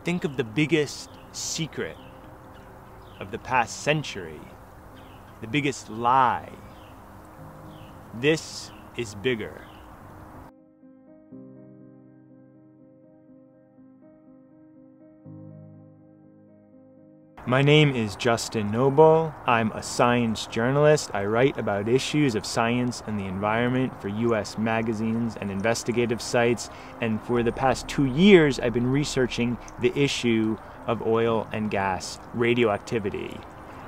Think of the biggest secret of the past century, the biggest lie. This is bigger. My name is Justin Noble. I'm a science journalist. I write about issues of science and the environment for US magazines and investigative sites. And for the past 2 years, I've been researching the issue of oil and gas radioactivity.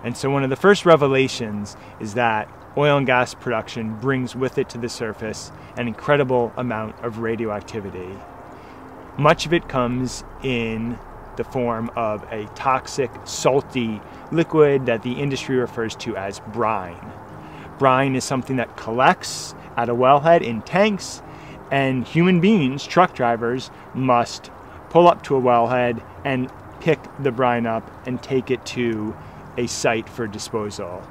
And so one of the first revelations is that oil and gas production brings with it to the surface an incredible amount of radioactivity. Much of it comes in the form of a toxic, salty liquid that the industry refers to as brine. Brine is something that collects at a wellhead in tanks, and human beings, truck drivers, must pull up to a wellhead and pick the brine up and take it to a site for disposal.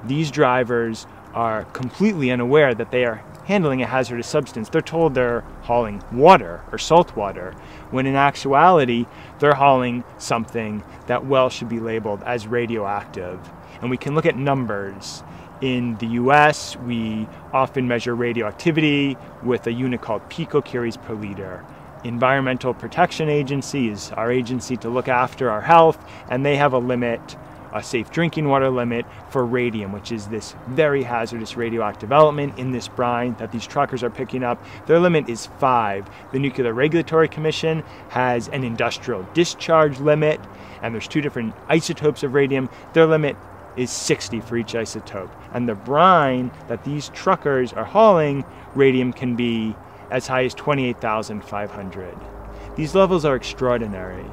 These drivers are completely unaware that they are handling a hazardous substance. They're told they're hauling water or salt water, when in actuality, they're hauling something that well should be labeled as radioactive. And we can look at numbers. In the US, we often measure radioactivity with a unit called picocuries per liter. Environmental Protection Agency is our agency to look after our health, and they have a limit, a safe drinking water limit for radium, which is this very hazardous radioactive element in this brine that these truckers are picking up. Their limit is 5. The Nuclear Regulatory Commission has an industrial discharge limit, and there's 2 different isotopes of radium. Their limit is 60 for each isotope. And the brine that these truckers are hauling, radium can be as high as 28,500. These levels are extraordinary.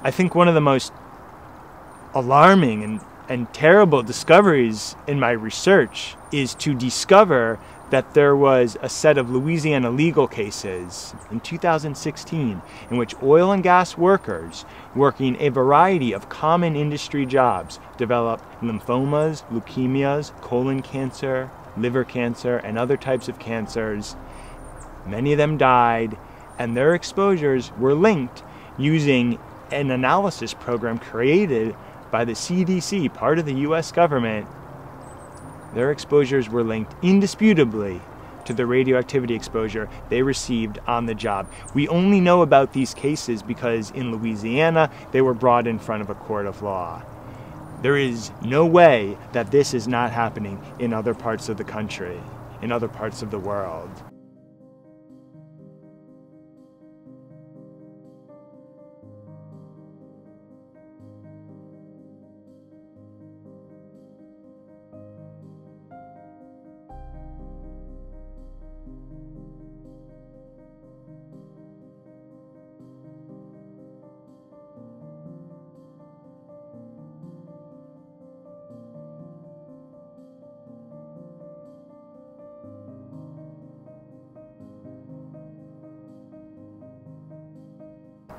I think one of the most alarming and terrible discoveries in my research is to discover that there was a set of Louisiana legal cases in 2016 in which oil and gas workers working a variety of common industry jobs developed lymphomas, leukemias, colon cancer, liver cancer, and other types of cancers. Many of them died, and their exposures were linked using an analysis program created by the CDC, part of the US government. Their exposures were linked indisputably to the radioactivity exposure they received on the job. We only know about these cases because in Louisiana, they were brought in front of a court of law. There is no way that this is not happening in other parts of the country, in other parts of the world.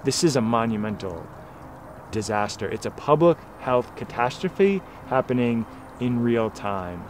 This is a monumental disaster. It's a public health catastrophe happening in real time.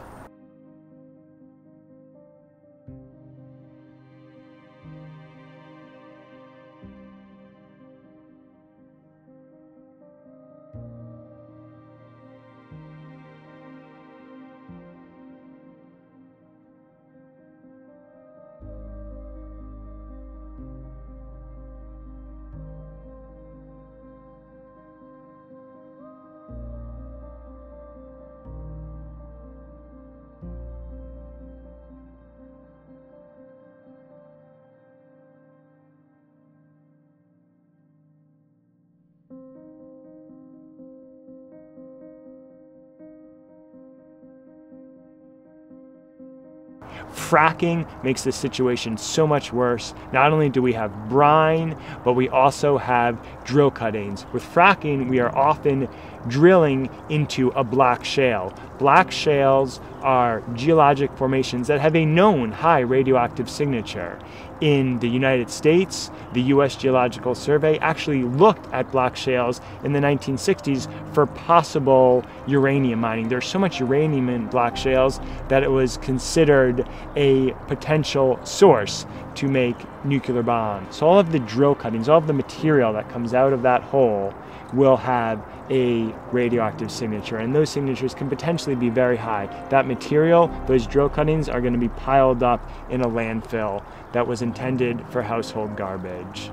Fracking makes the situation so much worse. Not only do we have brine, but we also have drill cuttings. With fracking, we are often drilling into a black shale. Black shales are geologic formations that have a known high radioactive signature. In the United States, the U.S. Geological Survey actually looked at black shales in the 1960s for possible uranium mining. There's so much uranium in black shales that it was considered a potential source to make nuclear bombs. So all of the drill cuttings, all of the material that comes out of that hole will have a radioactive signature, and those signatures can potentially be very high. That material, those drill cuttings, are going to be piled up in a landfill that was intended for household garbage.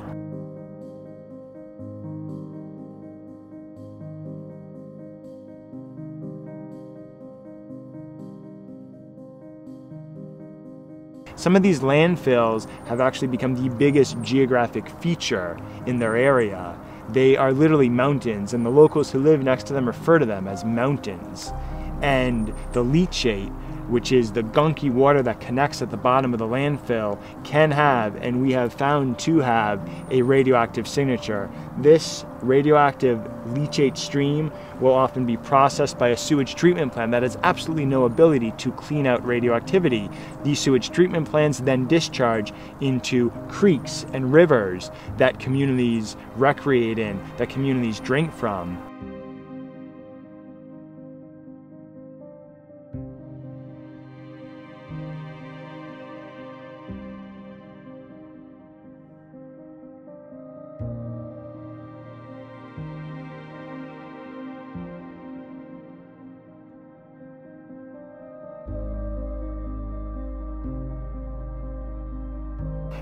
Some of these landfills have actually become the biggest geographic feature in their area. They are literally mountains, and the locals who live next to them refer to them as mountains. And the leachate, which is the gunky water that connects at the bottom of the landfill, can have, and we have found to have, a radioactive signature. This radioactive leachate stream will often be processed by a sewage treatment plant that has absolutely no ability to clean out radioactivity. These sewage treatment plants then discharge into creeks and rivers that communities recreate in, that communities drink from.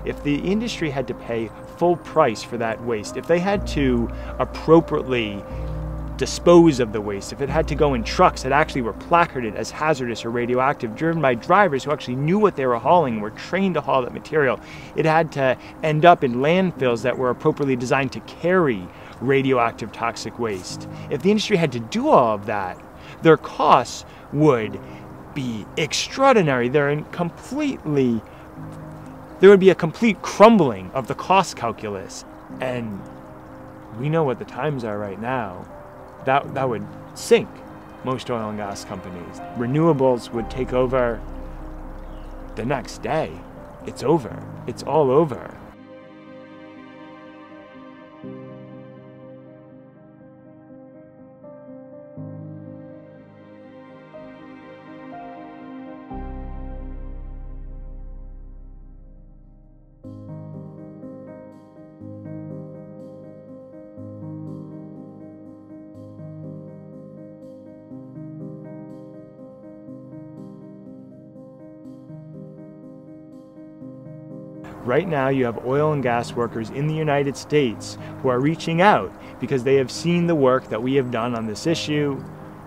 If the industry had to pay full price for that waste, if they had to appropriately dispose of the waste, if it had to go in trucks that actually were placarded as hazardous or radioactive, driven by drivers who actually knew what they were hauling, were trained to haul that material, it had to end up in landfills that were appropriately designed to carry radioactive toxic waste. If the industry had to do all of that, their costs would be extraordinary. There would be a complete crumbling of the cost calculus. And we know what the times are right now. That would sink most oil and gas companies. Renewables would take over the next day. It's over. It's all over. Right now, you have oil and gas workers in the United States who are reaching out because they have seen the work that we have done on this issue,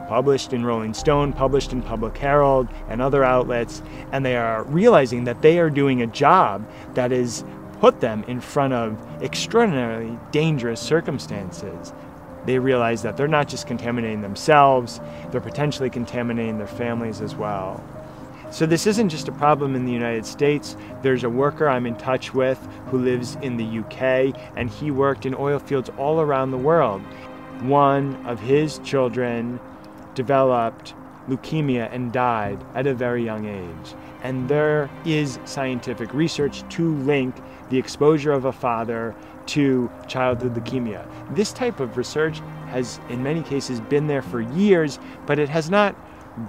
published in Rolling Stone, published in Public Herald and other outlets, and they are realizing that they are doing a job that has put them in front of extraordinarily dangerous circumstances. They realize that they're not just contaminating themselves, they're potentially contaminating their families as well. So this isn't just a problem in the United States. There's a worker I'm in touch with who lives in the UK, and he worked in oil fields all around the world. One of his children developed leukemia and died at a very young age. And there is scientific research to link the exposure of a father to childhood leukemia. This type of research has, in many cases, been there for years, but it has not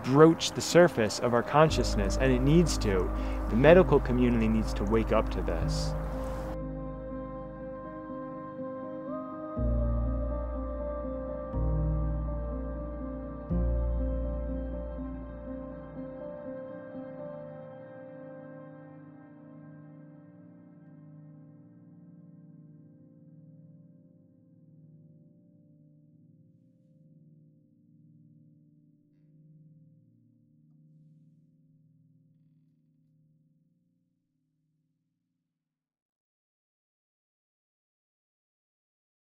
broached the surface of our consciousness, and it needs to. The medical community needs to wake up to this.